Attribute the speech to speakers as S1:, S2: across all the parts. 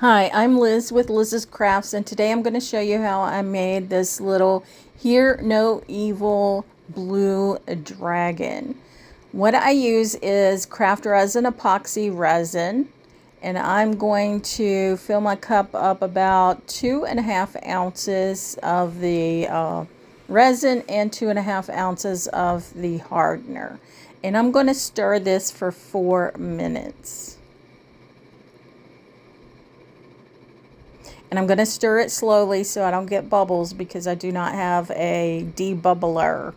S1: Hi, I'm Liz with Liz's Crafts, and today I'm going to show you how I made this little Hear No Evil blue dragon. What I use is craft resin, epoxy resin, and I'm going to fill my cup up about 2.5 ounces of the resin and 2.5 ounces of the hardener. And I'm going to stir this for 4 minutes. And I'm going to stir it slowly so I don't get bubbles because I do not have a debubbler.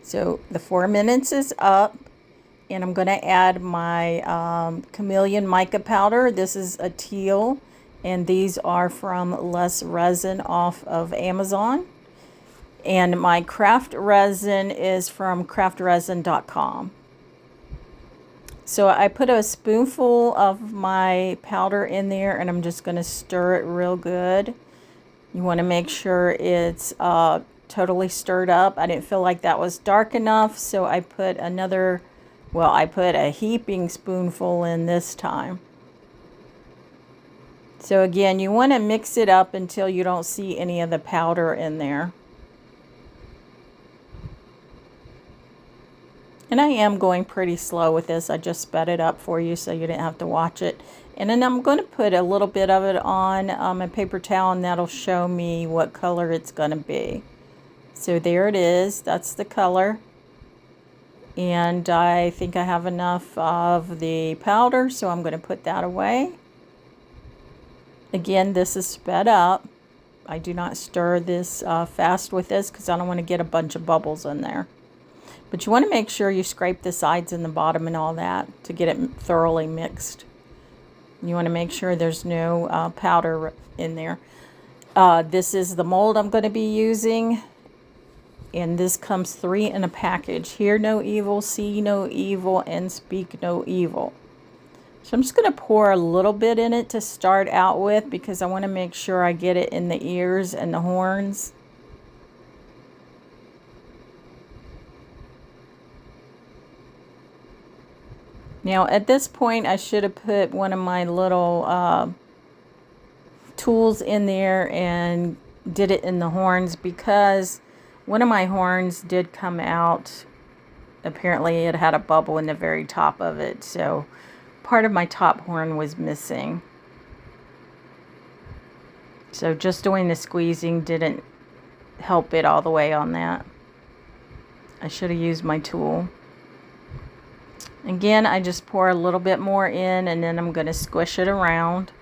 S1: So the 4 minutes is up, and I'm going to add my chameleon mica powder. This is a teal, and these are from Less Resin off of Amazon. And my craft resin is from craftresin.com. So I put a spoonful of my powder in there, and I'm just going to stir it real good. You want to make sure it's totally stirred up. I didn't feel like that was dark enough, so I put I put a heaping spoonful in this time. So again, you want to mix it up until you don't see any of the powder in there. And I am going pretty slow with this. I just sped it up for you so you didn't have to watch it. And then I'm going to put a little bit of it on a paper towel, and that'll show me what color it's going to be. So there it is. That's the color. And I think I have enough of the powder, so I'm going to put that away. Again, this is sped up. I do not stir this fast with this because I don't want to get a bunch of bubbles in there. But you want to make sure you scrape the sides and the bottom and all that to get it thoroughly mixed. You want to make sure there's no powder in there. This is the mold I'm going to be using. And this comes 3 in a package. Hear no evil, see no evil, and speak no evil. So I'm just going to pour a little bit in it to start out with because I want to make sure I get it in the ears and the horns. Now at this point I should have put one of my little tools in there and did it in the horns because one of my horns did come out. Apparently it had a bubble in the very top of it, so part of my top horn was missing. So just doing the squeezing didn't help it all the way on that. I should have used my tool. Again, I just pour a little bit more in, and then I'm going to squish it around.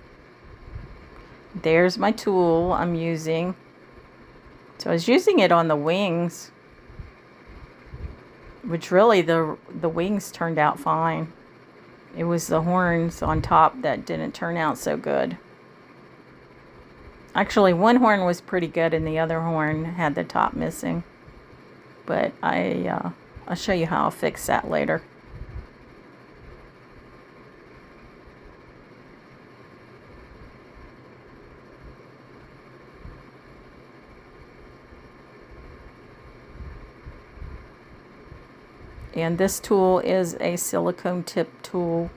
S1: There's my tool I'm using. So I was using it on the wings, which really the wings turned out fine. It was the horns on top that didn't turn out so good. Actually, one horn was pretty good and the other horn had the top missing. But I'll show you how I'll fix that later. And this tool is a silicone tip tool,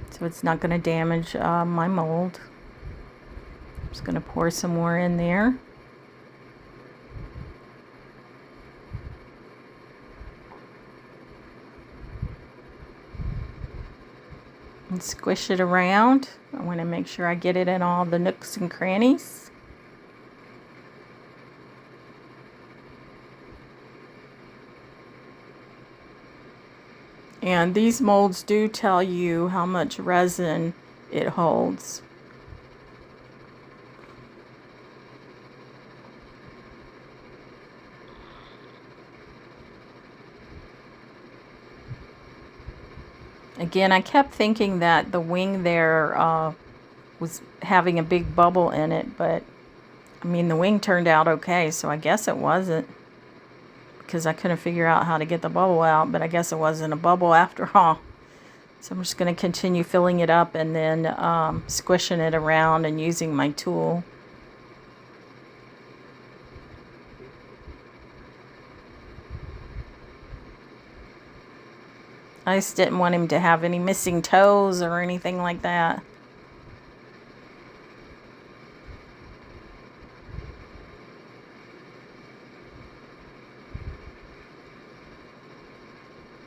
S1: so it's not going to damage my mold. I'm just going to pour some more in there. And squish it around. I want to make sure I get it in all the nooks and crannies. And these molds do tell you how much resin it holds. Again, I kept thinking that the wing there was having a big bubble in it, but I mean the wing turned out okay, so I guess it wasn't. Because I couldn't figure out how to get the bubble out, but I guess it wasn't a bubble after all. So I'm just going to continue filling it up and then squishing it around and using my tool. I just didn't want him to have any missing toes or anything like that.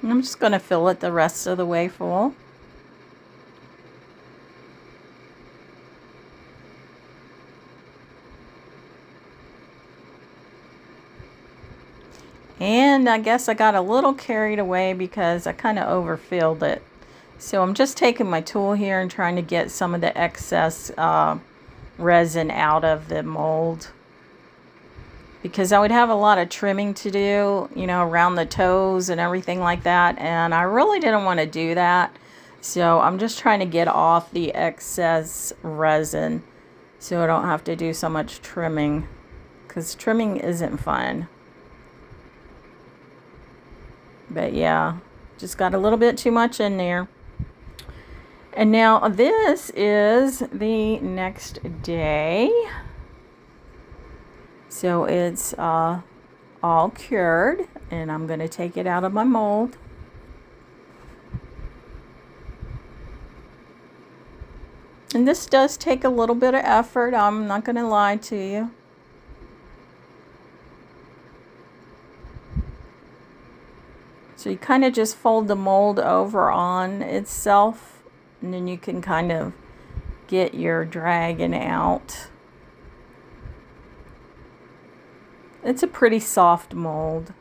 S1: And I'm just going to fill it the rest of the way full. And I guess I got a little carried away because I kind of overfilled it. So I'm just taking my tool here and trying to get some of the excess resin out of the mold. Because I would have a lot of trimming to do, you know, around the toes and everything like that. And I really didn't want to do that. So I'm just trying to get off the excess resin so I don't have to do so much trimming. Because trimming isn't fun. But yeah, just got a little bit too much in there. And now this is the next day. So it's all cured, and I'm going to take it out of my mold. And this does take a little bit of effort, I'm not going to lie to you. So you kind of just fold the mold over on itself, and then you can kind of get your dragon out. It's a pretty soft mold.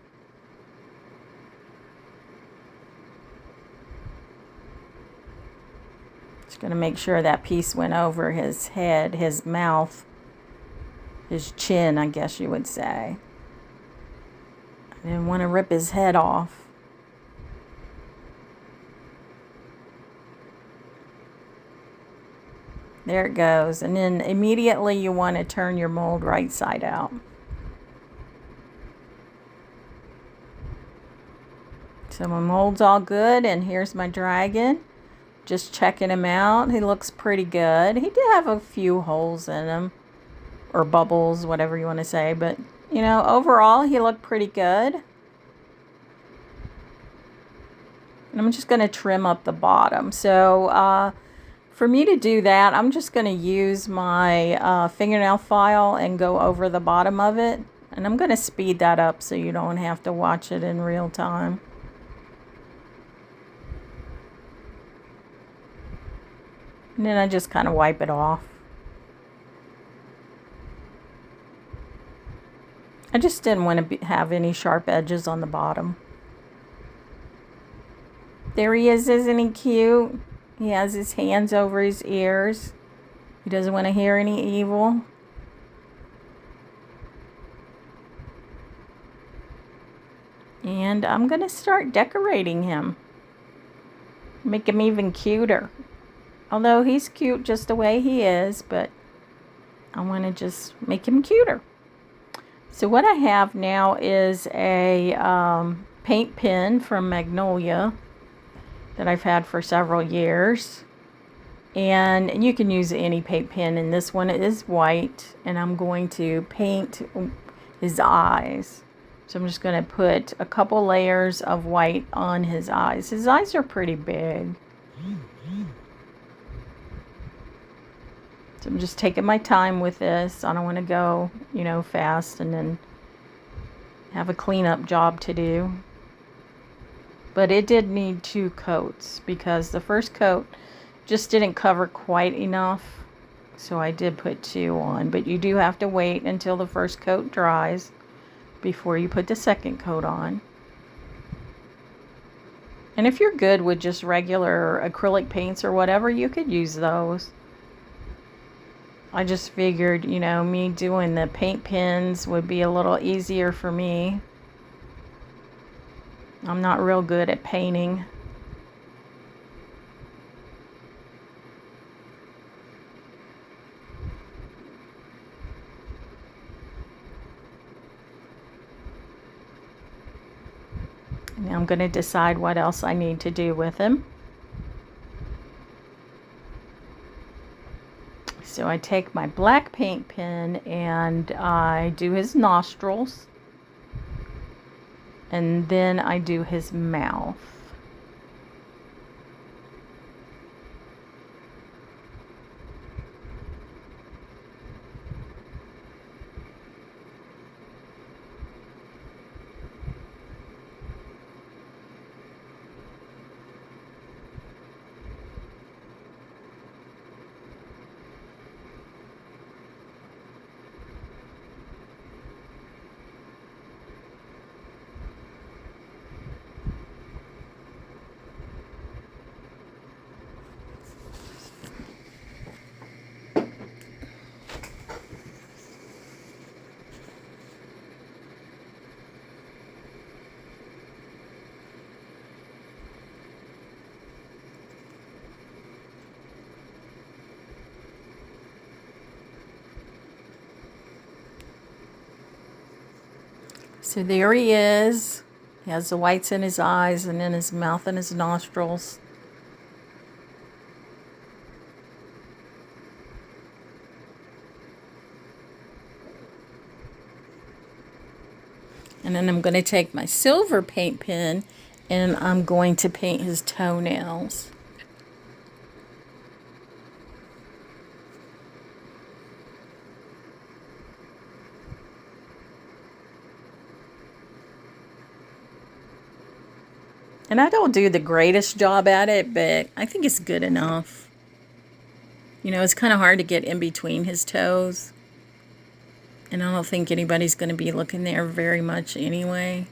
S1: Just going to make sure that piece went over his head, his mouth, his chin, I guess you would say. I didn't want to rip his head off. There it goes. And then immediately you want to turn your mold right side out. So my mold's all good, and here's my dragon. Just checking him out. He looks pretty good. He did have a few holes in him, or bubbles, whatever you want to say, but you know, overall he looked pretty good. And I'm just going to trim up the bottom. So for me to do that, I'm just going to use my fingernail file and go over the bottom of it. And I'm going to speed that up so you don't have to watch it in real time. And then I just kind of wipe it off. I just didn't want to have any sharp edges on the bottom. There he is, isn't he cute? He has his hands over his ears. He doesn't want to hear any evil. And I'm going to start decorating him. Make him even cuter. Although he's cute just the way he is, but I want to just make him cuter. So what I have now is a paint pen from Magnolia that I've had for several years. And you can use any paint pen, and this one is white, and I'm going to paint his eyes. So I'm just going to put a couple layers of white on his eyes. His eyes are pretty big. So I'm just taking my time with this. I don't want to go, you know, fast and then have a cleanup job to do. But it did need 2 coats because the first coat just didn't cover quite enough. So I did put 2 on. But you do have to wait until the first coat dries before you put the second coat on. And if you're good with just regular acrylic paints or whatever, you could use those. I just figured, you know, me doing the paint pens would be a little easier for me. I'm not real good at painting. Now I'm going to decide what else I need to do with him. So I take my black paint pen and I do his nostrils. And then I do his mouth. So there he is. He has the whites in his eyes and in his mouth and his nostrils. And then I'm going to take my silver paint pen and I'm going to paint his toenails. And I don't do the greatest job at it, but I think it's good enough. You know, it's kind of hard to get in between his toes. And I don't think anybody's going to be looking there very much anyway.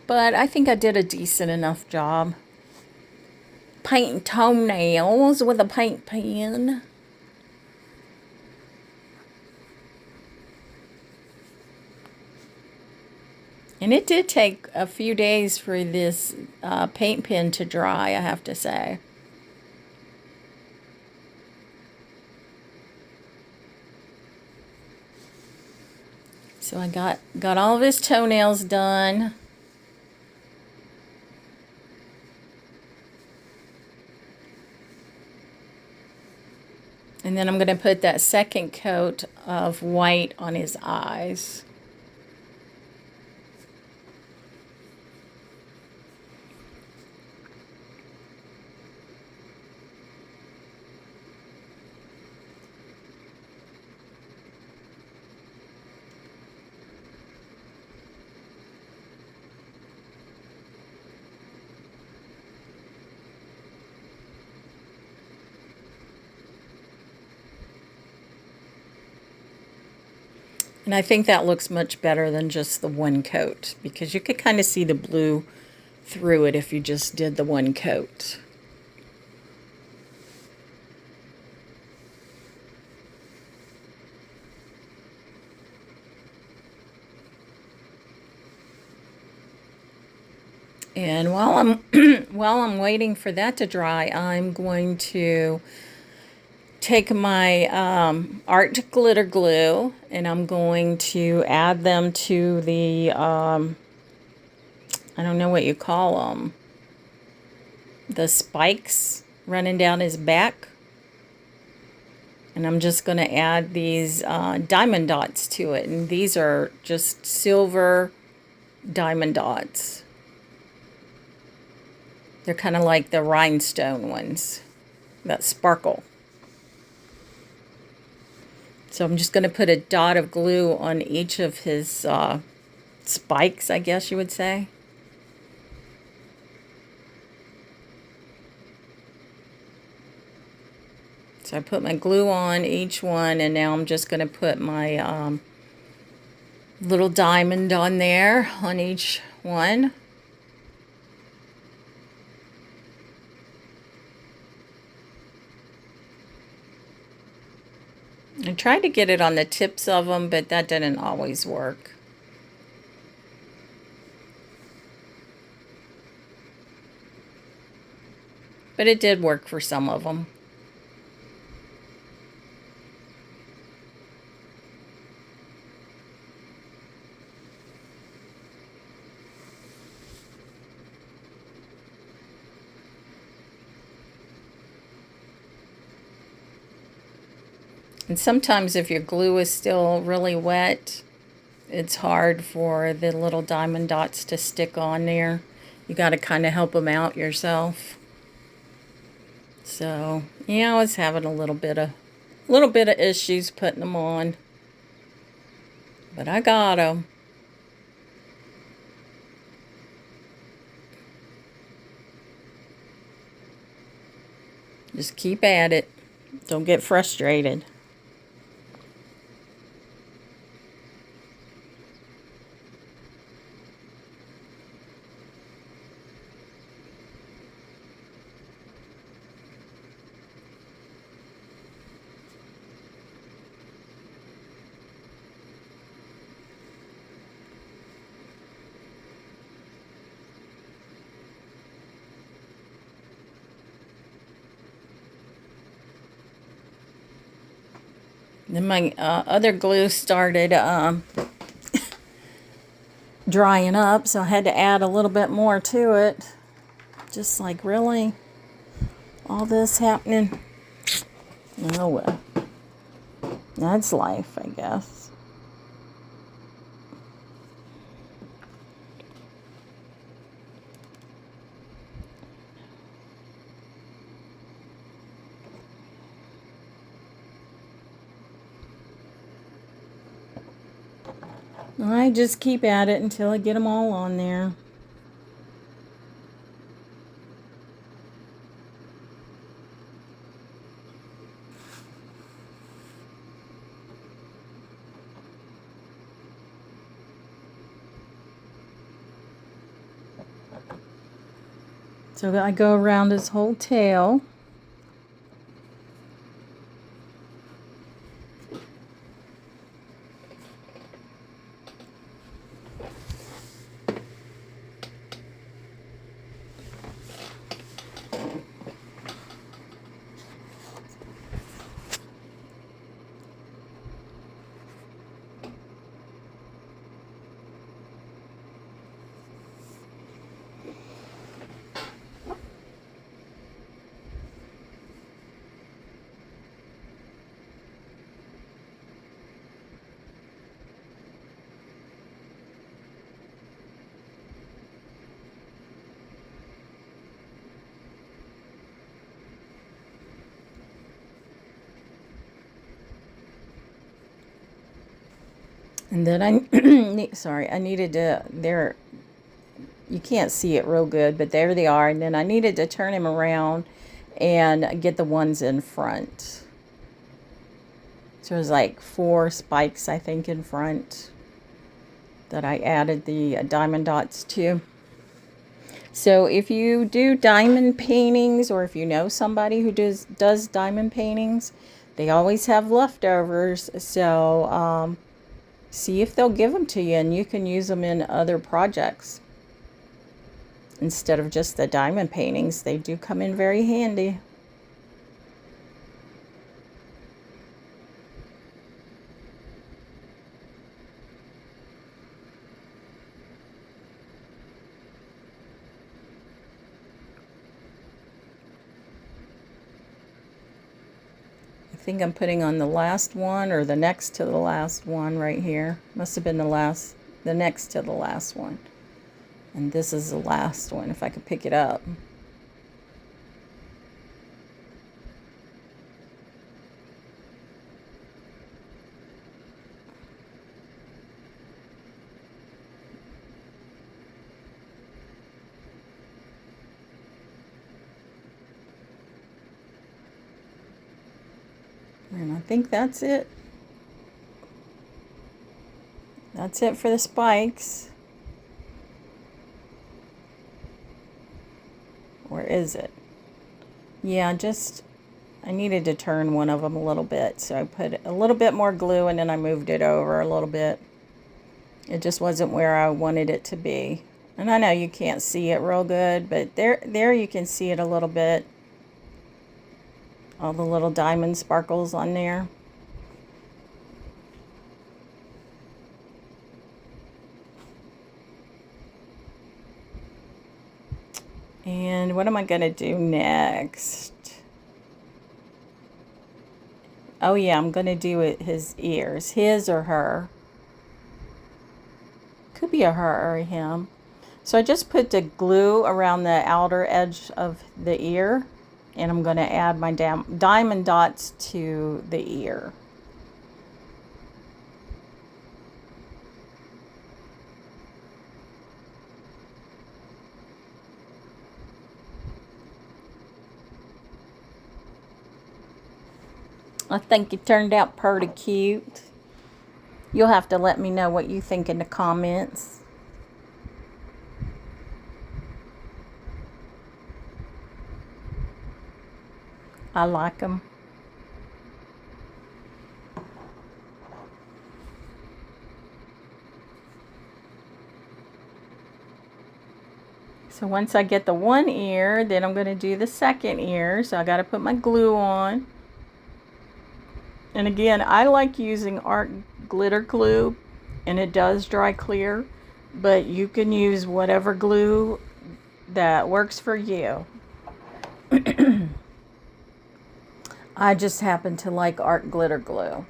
S1: But I think I did a decent enough job. Painting toenails with a paint pen. And it did take a few days for this paint pen to dry, I have to say. So I got all of his toenails done. And then I'm going to put that second coat of white on his eyes. And I think that looks much better than just the one coat, because you could kind of see the blue through it if you just did the one coat. And while I'm while I'm waiting for that to dry, I'm going to take my art glitter glue and I'm going to add them to the I don't know what you call them, the spikes running down his back. And I'm just going to add these diamond dots to it, and these are just silver diamond dots. They're kind of like the rhinestone ones that sparkle. So I'm just going to put a dot of glue on each of his spikes, I guess you would say. So I put my glue on each one, and now I'm just going to put my little diamond on there on each one. I tried to get it on the tips of them, but that didn't always work. But it did work for some of them. And sometimes if your glue is still really wet, it's hard for the little diamond dots to stick on there. You got to kind of help them out yourself. So, yeah, I was having a little bit of issues putting them on. But I got them. Just keep at it. Don't get frustrated. Then my other glue started drying up, so I had to add a little bit more to it. Just like, really? All this happening? Oh well. That's life, I guess. I just keep at it until I get them all on there. So I go around his whole tail. And then I needed to, there, you can't see it real good, but there they are. And then I needed to turn him around and get the ones in front. So it was like 4 spikes, I think, in front that I added the diamond dots to. So if you do diamond paintings, or if you know somebody who does diamond paintings, they always have leftovers. So see if they'll give them to you, and you can use them in other projects instead of just the diamond paintings. They do come in very handy. I think I'm putting on the last one, or the next to the last one right here. Must have been the next to the last one. And this is the last one, if I could pick it up. And I think that's it. That's it for the spikes. Or is it? Yeah, I needed to turn one of them a little bit. So I put a little bit more glue, and then I moved it over a little bit. It just wasn't where I wanted it to be. And I know you can't see it real good, but there you can see it a little bit. All the little diamond sparkles on there. And what am I going to do next? Oh yeah, I'm going to do his ears. His or her. Could be a her or a him. So I just put the glue around the outer edge of the ear. And I'm going to add my diamond dots to the ear. I think it turned out pretty cute. You'll have to let me know what you think in the comments. I like them. So once I get the one ear, then I'm going to do the second ear. So I got to put my glue on. And again, I like using art glitter glue, and it does dry clear, but you can use whatever glue that works for you. I just happen to like art glitter glue.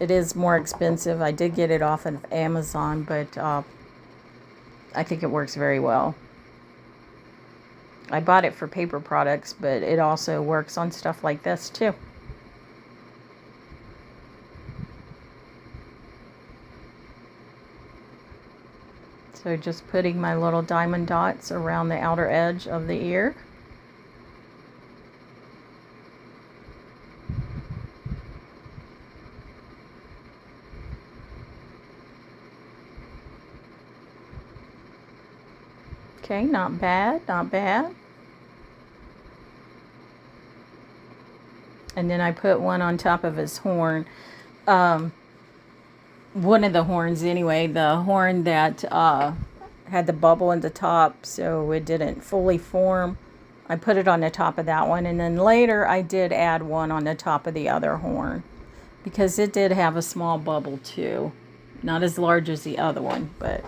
S1: It is more expensive. I did get it off of Amazon, but I think it works very well. I bought it for paper products, but it also works on stuff like this too. So just putting my little diamond dots around the outer edge of the ear. Okay, not bad, not bad. And then I put one on top of his horn. One of the horns anyway, the horn that had the bubble in the top so it didn't fully form. I put it on the top of that one, and then later I did add one on the top of the other horn because it did have a small bubble too. Not as large as the other one, but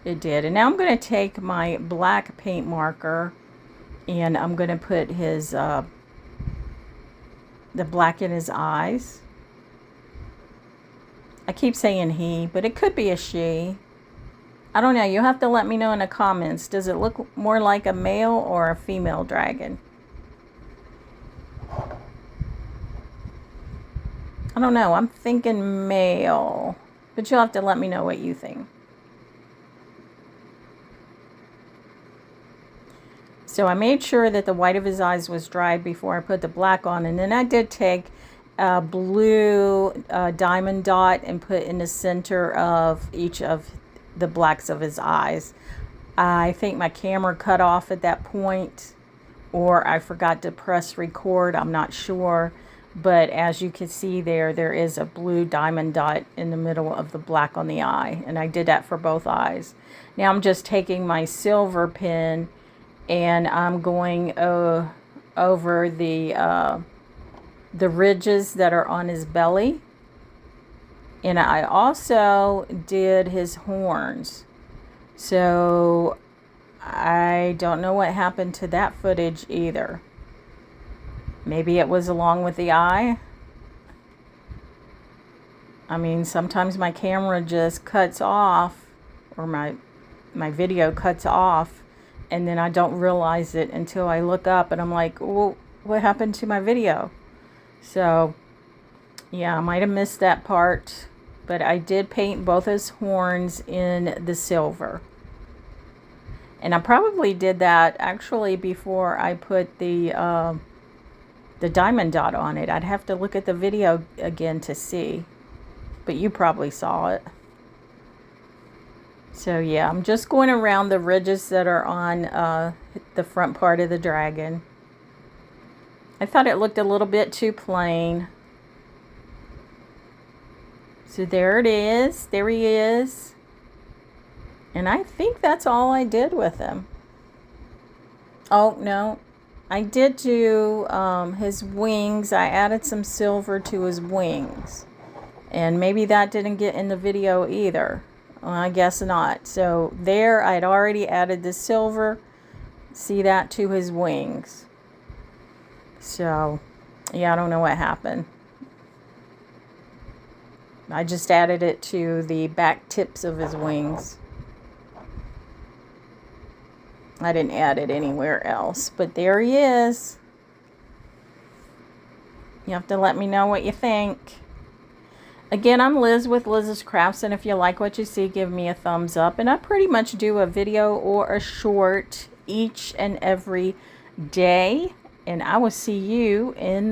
S1: it did. And now I'm going to take my black paint marker and I'm going to put his the black in his eyes. I keep saying he, but it could be a she. I don't know. You'll have to let me know in the comments. Does it look more like a male or a female dragon? I don't know. I'm thinking male, but you'll have to let me know what you think. So I made sure that the white of his eyes was dried before I put the black on, and then I did take a blue diamond dot and put in the center of each of the blacks of his eyes. I think my camera cut off at that point, or I forgot to press record. I'm not sure, but as you can see there is a blue diamond dot in the middle of the black on the eye, and I did that for both eyes. Now I'm just taking my silver pen and I'm going over the ridges that are on his belly. And I also did his horns. So I don't know what happened to that footage either. Maybe it was along with the eye. I mean, sometimes my camera just cuts off, or my video cuts off, and then I don't realize it until I look up and I'm like, well, what happened to my video? So yeah, I might have missed that part, but I did paint both his horns in the silver. And I probably did that actually before I put the diamond dot on it. I'd have to look at the video again to see, but you probably saw it. So yeah, I'm just going around the ridges that are on the front part of the dragon. I thought it looked a little bit too plain. So there it is. There he is. And I think that's all I did with him. Oh, no. I did do his wings. I added some silver to his wings. And maybe that didn't get in the video either. Well, I guess not. So there, I'd already added the silver. See that to his wings. So, yeah, I don't know what happened. I just added it to the back tips of his wings. I didn't add it anywhere else, but there he is. You have to let me know what you think. Again, I'm Liz with Liz's Crafts, and if you like what you see, give me a thumbs up. And I pretty much do a video or a short each and every day, and I will see you in